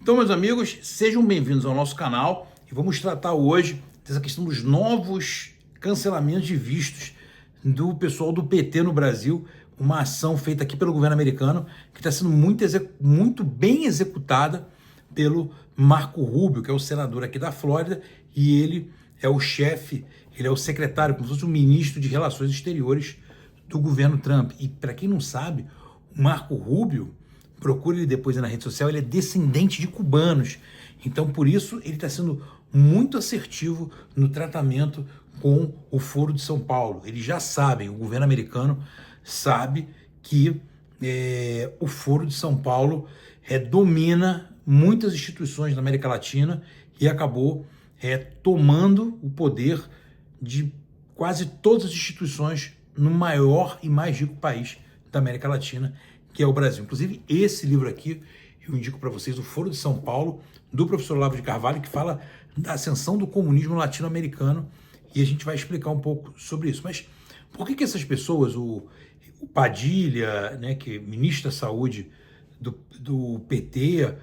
Então, meus amigos, sejam bem-vindos ao nosso canal e vamos tratar hoje dessa questão dos novos cancelamentos de vistos do pessoal do PT no Brasil, uma ação feita aqui pelo governo americano que está sendo muito bem executada pelo Marco Rubio, que é o senador aqui da Flórida, e ele é o chefe, ele é o secretário, como se fosse o ministro de Relações Exteriores do governo Trump. E para quem não sabe, o Marco Rubio, procure ele depois na rede social, ele é descendente de cubanos. Então, por isso, ele está sendo muito assertivo no tratamento com o Foro de São Paulo. Eles já sabem, o governo americano sabe que o Foro de São Paulo domina muitas instituições da América Latina e acabou tomando o poder de quase todas as instituições no maior e mais rico país da América Latina, que é o Brasil. Inclusive, esse livro aqui, eu indico para vocês, O Foro de São Paulo, do professor Olavo de Carvalho, que fala da ascensão do comunismo latino-americano, e a gente vai explicar um pouco sobre isso. Mas por que essas pessoas, o Padilha, né, que é ministro da Saúde do PT,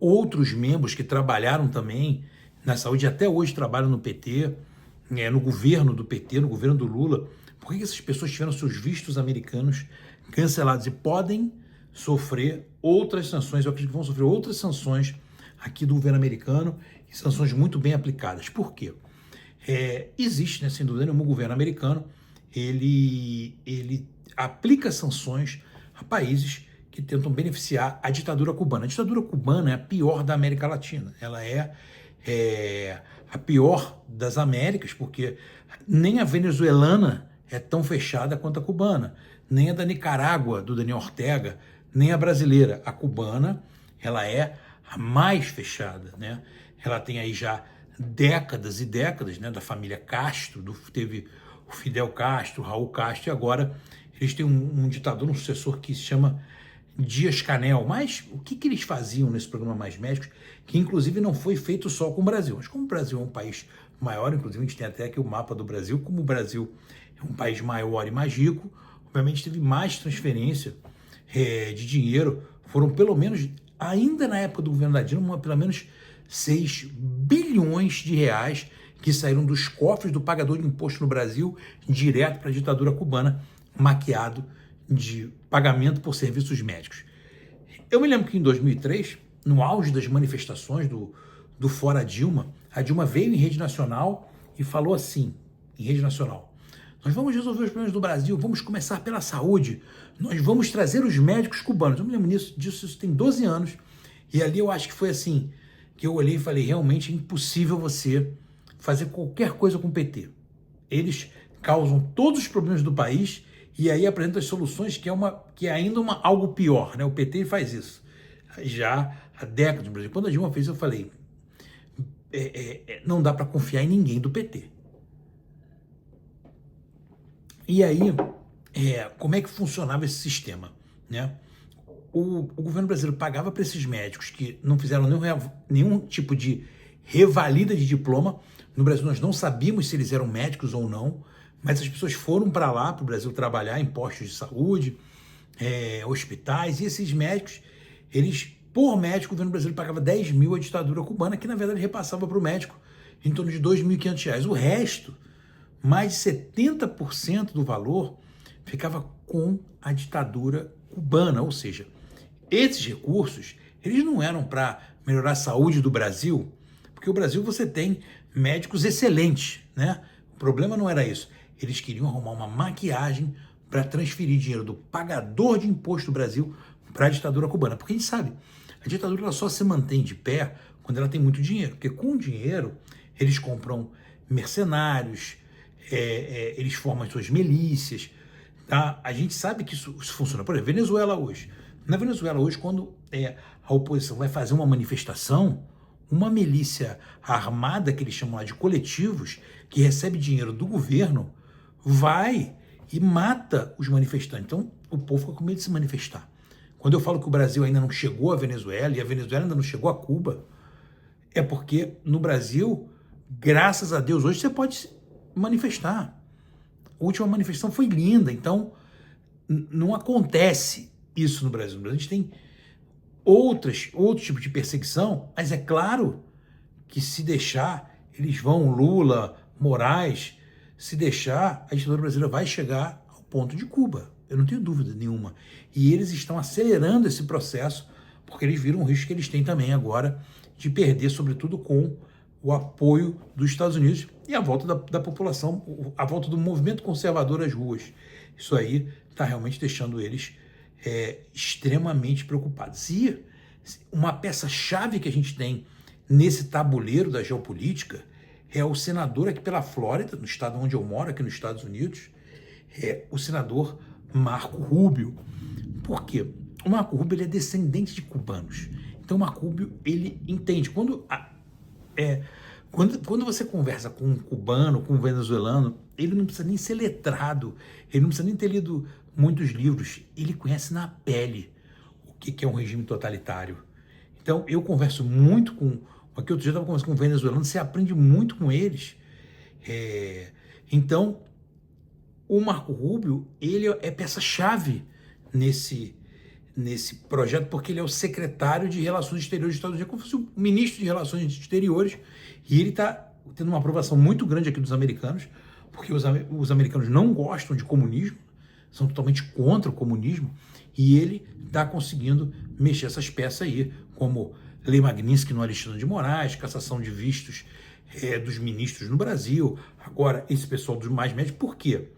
outros membros que trabalharam também na saúde, até hoje trabalham no PT, no governo do PT, no governo do Lula, por que essas pessoas tiveram seus vistos americanos cancelados e podem sofrer outras sanções? Eu acredito que vão sofrer outras sanções aqui do governo americano, e sanções muito bem aplicadas. Por quê? Existe, né, sem dúvida nenhuma, o governo americano, ele aplica sanções a países que tentam beneficiar a ditadura cubana. A ditadura cubana é a pior da América Latina. Ela é a pior das Américas, porque nem a venezuelana é tão fechada quanto a cubana, nem a da Nicarágua, do Daniel Ortega, nem a brasileira. A cubana, ela é a mais fechada, né? Ela tem aí já décadas e décadas, né, da família Castro, teve o Fidel Castro, o Raul Castro, e agora eles têm um ditador, um sucessor que se chama Dias-Canel. Mas o que eles faziam nesse programa Mais Médicos, que inclusive não foi feito só com o Brasil, mas como o Brasil é um país maior, inclusive a gente tem até aqui o mapa do Brasil, como o Brasil é um país maior e mais rico, obviamente teve mais transferência de dinheiro, foram pelo menos, ainda na época do governo da Dilma, pelo menos 6 bilhões de reais que saíram dos cofres do pagador de imposto no Brasil direto para a ditadura cubana, maquiado de pagamento por serviços médicos. Eu me lembro que em 2003, no auge das manifestações do Fora Dilma, a Dilma veio em rede nacional e falou assim, em rede nacional: nós vamos resolver os problemas do Brasil, vamos começar pela saúde, nós vamos trazer os médicos cubanos. Eu me lembro disso, isso tem 12 anos, e ali eu acho que foi assim, que eu olhei e falei, realmente é impossível você fazer qualquer coisa com o PT. Eles causam todos os problemas do país e aí apresentam as soluções que é ainda algo pior, né? O PT faz isso já há décadas no Brasil. Quando a Dilma fez, eu falei, não dá para confiar em ninguém do PT. E aí, como é que funcionava esse sistema, né? O governo brasileiro pagava para esses médicos que não fizeram nenhum tipo de revalida de diploma. No Brasil nós não sabíamos se eles eram médicos ou não, mas as pessoas foram para lá, para o Brasil, trabalhar em postos de saúde, hospitais, e esses médicos, por médico, o governo brasileiro pagava 10 mil à ditadura cubana, que na verdade repassava para o médico em torno de R$ 2.500. O resto, mais de 70% do valor, ficava com a ditadura cubana, ou seja, esses recursos, eles não eram para melhorar a saúde do Brasil, porque o Brasil você tem médicos excelentes, né? O problema não era isso. Eles queriam arrumar uma maquiagem para transferir dinheiro do pagador de imposto do Brasil para a ditadura cubana. Porque a gente sabe, a ditadura ela só se mantém de pé quando ela tem muito dinheiro, porque com o dinheiro eles compram mercenários, eles formam as suas milícias, tá? A gente sabe que isso funciona. Por exemplo, Venezuela hoje. Na Venezuela hoje, quando a oposição vai fazer uma manifestação, uma milícia armada, que eles chamam lá de coletivos, que recebe dinheiro do governo, vai e mata os manifestantes. Então, o povo fica com medo de se manifestar. Quando eu falo que o Brasil ainda não chegou à Venezuela e a Venezuela ainda não chegou a Cuba, é porque no Brasil, graças a Deus, hoje você pode se manifestar. A última manifestação foi linda, então não acontece isso no Brasil. No Brasil a gente tem outro tipo de perseguição, mas é claro que se deixar, eles vão, Lula, Moraes, se deixar, a ditadura brasileira vai chegar ao ponto de Cuba. Eu não tenho dúvida nenhuma. E eles estão acelerando esse processo, porque eles viram o risco que eles têm também agora de perder, sobretudo com o apoio dos Estados Unidos e a volta da população, a volta do movimento conservador às ruas. Isso aí está realmente deixando eles extremamente preocupados. E uma peça-chave que a gente tem nesse tabuleiro da geopolítica é o senador aqui pela Flórida, no estado onde eu moro, aqui nos Estados Unidos, o senador Marco Rubio. Por quê? O Marco Rubio ele é descendente de cubanos. Então o Marco Rubio ele entende. Quando você conversa com um cubano, com um venezuelano, ele não precisa nem ser letrado, ele não precisa nem ter lido muitos livros, ele conhece na pele o que é um regime totalitário. Então, eu converso muito com... Aqui outro dia eu estava conversando com venezuelanos, você aprende muito com eles. Então, o Marco Rubio, ele é peça-chave nesse projeto, porque ele é o secretário de Relações Exteriores dos Estados Unidos, como se fosse o ministro de Relações Exteriores, e ele está tendo uma aprovação muito grande aqui dos americanos, porque os americanos não gostam de comunismo, são totalmente contra o comunismo, e ele está conseguindo mexer essas peças aí, como Lei Magnitsky no Alexandre de Moraes, cassação de vistos dos ministros no Brasil, agora esse pessoal dos mais médicos. Por quê?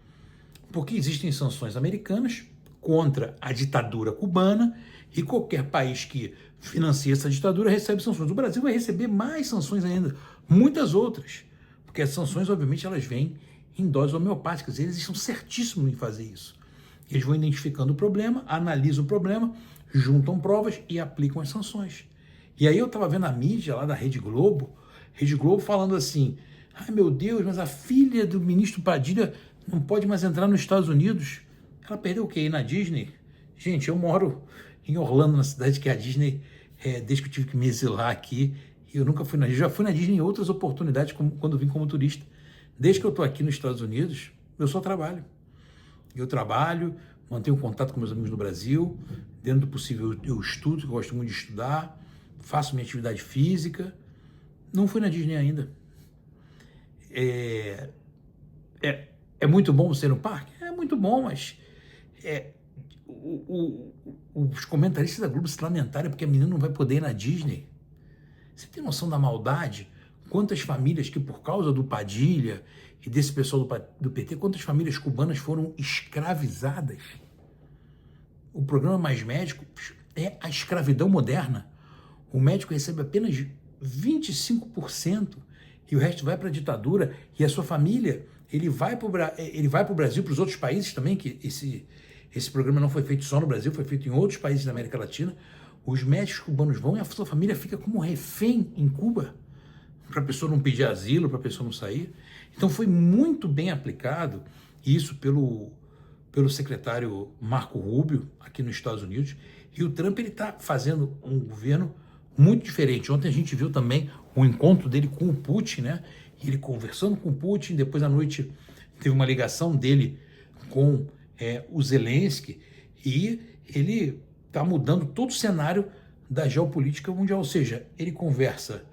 Porque existem sanções americanas contra a ditadura cubana e qualquer país que financia essa ditadura recebe sanções. O Brasil vai receber mais sanções ainda, muitas outras, porque as sanções, obviamente, elas vêm em doses homeopáticas, eles estão certíssimos em fazer isso. Eles vão identificando o problema, analisam o problema, juntam provas e aplicam as sanções. E aí eu estava vendo a mídia lá da Rede Globo falando assim, ai meu Deus, mas a filha do ministro Padilha não pode mais entrar nos Estados Unidos. Ela perdeu o quê? Ir na Disney? Gente, eu moro em Orlando, na cidade que é a Disney, desde que eu tive que me exilar aqui, e eu nunca fui na Disney. Já fui na Disney em outras oportunidades, quando vim como turista. Desde que eu estou aqui nos Estados Unidos, eu só trabalho. Eu trabalho, mantenho contato com meus amigos no Brasil, dentro do possível eu estudo, eu gosto muito de estudar, faço minha atividade física. Não fui na Disney ainda. É muito bom você ir no parque? É muito bom, mas os comentaristas da Globo se lamentaram porque a menina não vai poder ir na Disney. Você tem noção da maldade? Quantas famílias que por causa do Padilha e desse pessoal do PT, quantas famílias cubanas foram escravizadas? O programa Mais Médico é a escravidão moderna. O médico recebe apenas 25% e o resto vai para a ditadura, e a sua família, ele vai para o Brasil, para os outros países também, que esse programa não foi feito só no Brasil, foi feito em outros países da América Latina. Os médicos cubanos vão e a sua família fica como refém em Cuba, para a pessoa não pedir asilo, para a pessoa não sair. Então foi muito bem aplicado isso pelo secretário Marco Rubio, aqui nos Estados Unidos, e o Trump está fazendo um governo muito diferente. Ontem a gente viu também o encontro dele com o Putin, né? Ele conversando com o Putin, depois à noite teve uma ligação dele com o Zelensky, e ele está mudando todo o cenário da geopolítica mundial, ou seja, ele conversa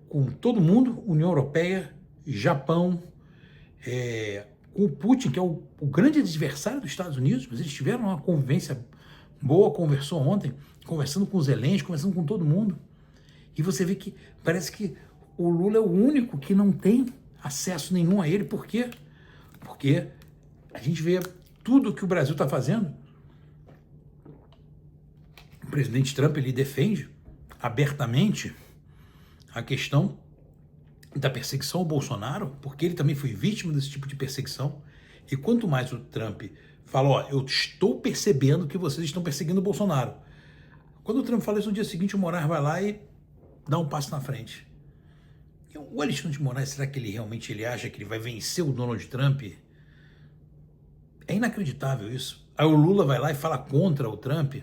com todo mundo, União Europeia, Japão, com o Putin, que é o grande adversário dos Estados Unidos, mas eles tiveram uma convivência boa, conversou ontem, conversando com os Zelensky, conversando com todo mundo. E você vê que parece que o Lula é o único que não tem acesso nenhum a ele. Por quê? Porque a gente vê tudo que o Brasil está fazendo. O presidente Trump, ele defende abertamente a questão da perseguição ao Bolsonaro, porque ele também foi vítima desse tipo de perseguição. E quanto mais o Trump fala, ó, eu estou percebendo que vocês estão perseguindo o Bolsonaro. Quando o Trump fala isso, no dia seguinte o Moraes vai lá e dá um passo na frente. O Alexandre de Moraes, será que ele realmente acha que ele vai vencer o Donald Trump? É inacreditável isso. Aí o Lula vai lá e fala contra o Trump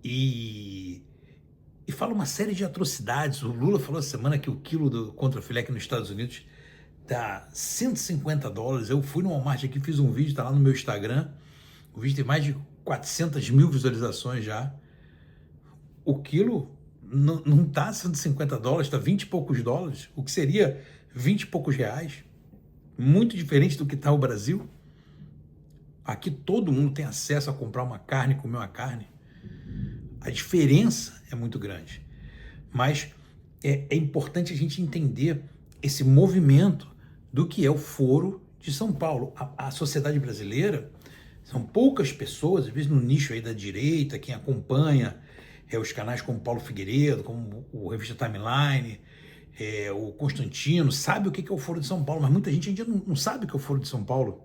e fala uma série de atrocidades. O Lula falou essa semana que o quilo do contrafilé aqui nos Estados Unidos dá $150. Eu fui no Walmart aqui, fiz um vídeo, tá lá no meu Instagram. O vídeo tem mais de 400 mil visualizações já. O quilo não está $150, está 20 e poucos dólares, o que seria 20 e poucos reais. Muito diferente do que está o Brasil. Aqui todo mundo tem acesso a comprar uma carne, comer uma carne. A diferença é muito grande. Mas é importante a gente entender esse movimento do que é o Foro de São Paulo. A sociedade brasileira, são poucas pessoas, às vezes no nicho aí da direita, quem acompanha os canais como Paulo Figueiredo, como o Revista Timeline, o Constantino, sabe o que é o Foro de São Paulo, mas muita gente ainda não sabe o que é o Foro de São Paulo.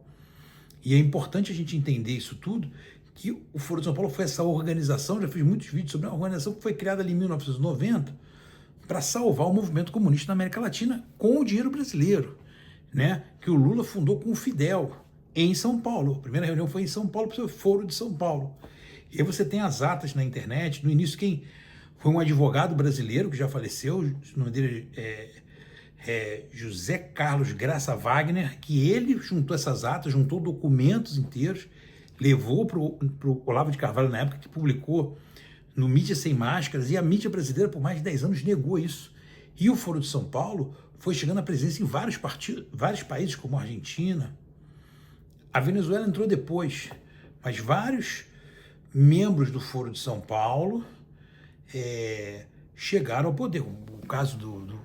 E é importante a gente entender isso tudo, que o Foro de São Paulo foi essa organização, já fiz muitos vídeos sobre a organização que foi criada ali em 1990 para salvar o movimento comunista na América Latina com o dinheiro brasileiro, né? Que o Lula fundou com o Fidel em São Paulo. A primeira reunião foi em São Paulo, para o Foro de São Paulo. E aí você tem as atas na internet. No início, quem foi um advogado brasileiro que já faleceu, o nome dele é José Carlos Graça Wagner, que ele juntou essas atas, juntou documentos inteiros, levou para o Olavo de Carvalho na época, que publicou no Mídia Sem Máscaras, e a mídia brasileira por mais de 10 anos negou isso. E o Foro de São Paulo foi chegando à presença em vários países, como a Argentina. A Venezuela entrou depois, mas vários membros do Foro de São Paulo chegaram ao poder. O caso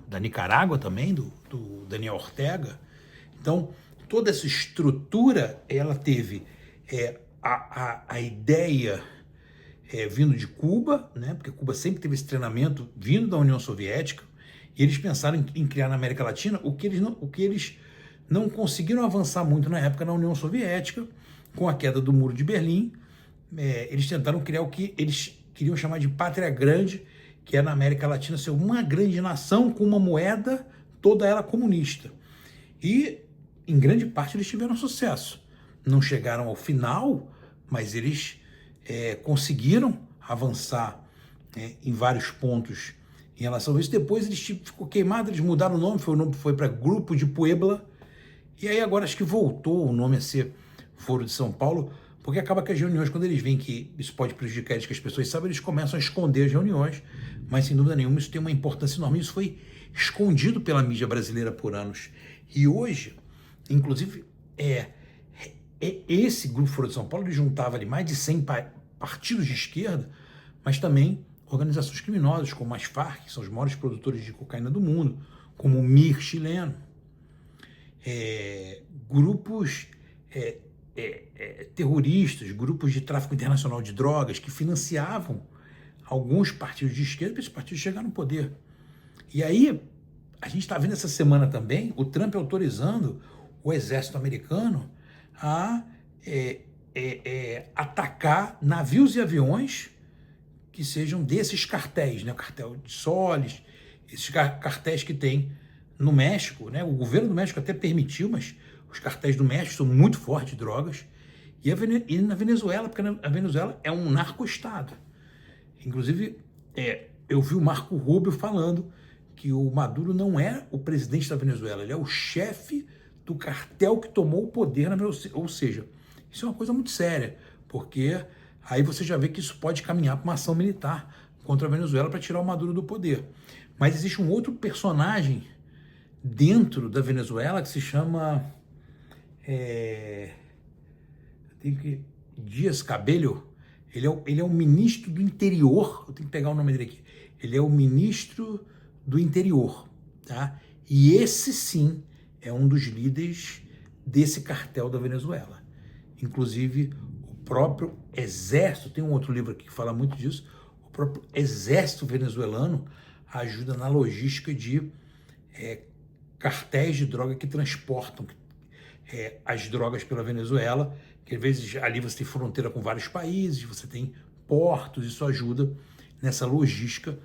da Nicarágua também, do Daniel Ortega. Então, toda essa estrutura, ela teve a ideia vindo de Cuba, né? Porque Cuba sempre teve esse treinamento vindo da União Soviética, e eles pensaram em criar na América Latina o que eles não conseguiram avançar muito na época na União Soviética, com a queda do Muro de Berlim. Eles tentaram criar o que eles queriam chamar de pátria grande, que é na América Latina ser uma grande nação com uma moeda, toda ela comunista. E, em grande parte, eles tiveram sucesso. Não chegaram ao final, mas eles conseguiram avançar em vários pontos em relação a isso. Depois ficou queimado, eles mudaram o nome foi para Grupo de Puebla, e aí agora acho que voltou o nome a ser Foro de São Paulo, porque acaba que as reuniões, quando eles veem que isso pode prejudicar eles, que as pessoas sabem, eles começam a esconder as reuniões, mas sem dúvida nenhuma isso tem uma importância enorme. Isso foi escondido pela mídia brasileira por anos. E hoje, inclusive, esse Grupo Foro de São Paulo, ele juntava ali mais de 100 partidos de esquerda, mas também organizações criminosas, como as Farc, que são os maiores produtores de cocaína do mundo, como o MIR chileno, grupos terroristas, grupos de tráfico internacional de drogas que financiavam alguns partidos de esquerda para esses partidos chegarem no poder. E aí, a gente está vendo essa semana também o Trump autorizando o exército americano a atacar navios e aviões que sejam desses cartéis, né? O cartel de Solis, esses cartéis que tem no México, né? O governo do México até permitiu, mas os cartéis do México são muito fortes de drogas. E na Venezuela, porque a Venezuela é um narco-estado. Inclusive, eu vi o Marco Rubio falando que o Maduro não é o presidente da Venezuela, ele é o chefe do cartel que tomou o poder na Venezuela. Ou seja, isso é uma coisa muito séria, porque aí você já vê que isso pode caminhar para uma ação militar contra a Venezuela para tirar o Maduro do poder. Mas existe um outro personagem dentro da Venezuela que se chama Díaz Cabello. Ele é o ministro do interior, eu tenho que pegar o nome dele aqui. Ele é o ministro do interior, tá? E esse sim é um dos líderes desse cartel da Venezuela. Inclusive, o próprio exército, tem um outro livro aqui que fala muito disso, o próprio exército venezuelano ajuda na logística de cartéis de droga que transportam as drogas pela Venezuela, que às vezes ali você tem fronteira com vários países, você tem portos, isso ajuda nessa logística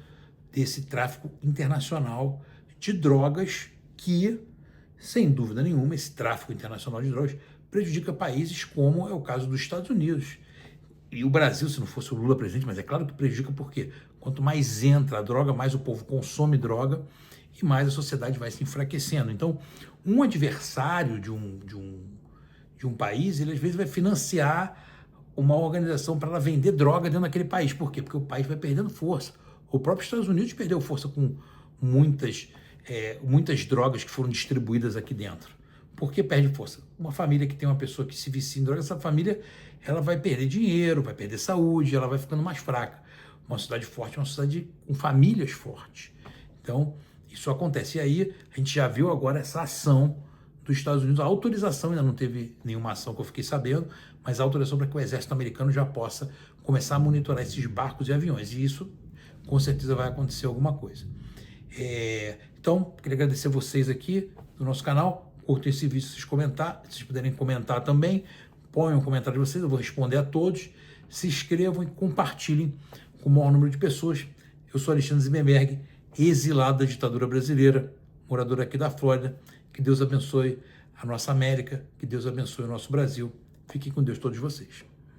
desse tráfico internacional de drogas que, sem dúvida nenhuma, esse tráfico internacional de drogas prejudica países como é o caso dos Estados Unidos. E o Brasil, se não fosse o Lula presidente, mas é claro que prejudica porque quanto mais entra a droga, mais o povo consome droga e mais a sociedade vai se enfraquecendo. Então, um adversário de um país, ele às vezes vai financiar uma organização para ela vender droga dentro daquele país. Por quê? Porque o país vai perdendo força. O próprio Estados Unidos perdeu força com muitas drogas que foram distribuídas aqui dentro. Por que perde força? Uma família que tem uma pessoa que se vicia em droga, essa família ela vai perder dinheiro, vai perder saúde, ela vai ficando mais fraca. Uma cidade forte é uma cidade com famílias fortes. Então, isso acontece. E aí, a gente já viu agora essa ação dos Estados Unidos. A autorização, ainda não teve nenhuma ação que eu fiquei sabendo, mas a autorização para que o exército americano já possa começar a monitorar esses barcos e aviões. E isso, com certeza, vai acontecer alguma coisa. Então, queria agradecer vocês aqui do nosso canal. Curtam esse vídeo se vocês puderem comentar também. Ponham um comentário de vocês, eu vou responder a todos. Se inscrevam e compartilhem com o maior número de pessoas. Eu sou Alexandre Zimmerberg, exilado da ditadura brasileira, morador aqui da Flórida. Que Deus abençoe a nossa América, que Deus abençoe o nosso Brasil. Fiquem com Deus todos vocês.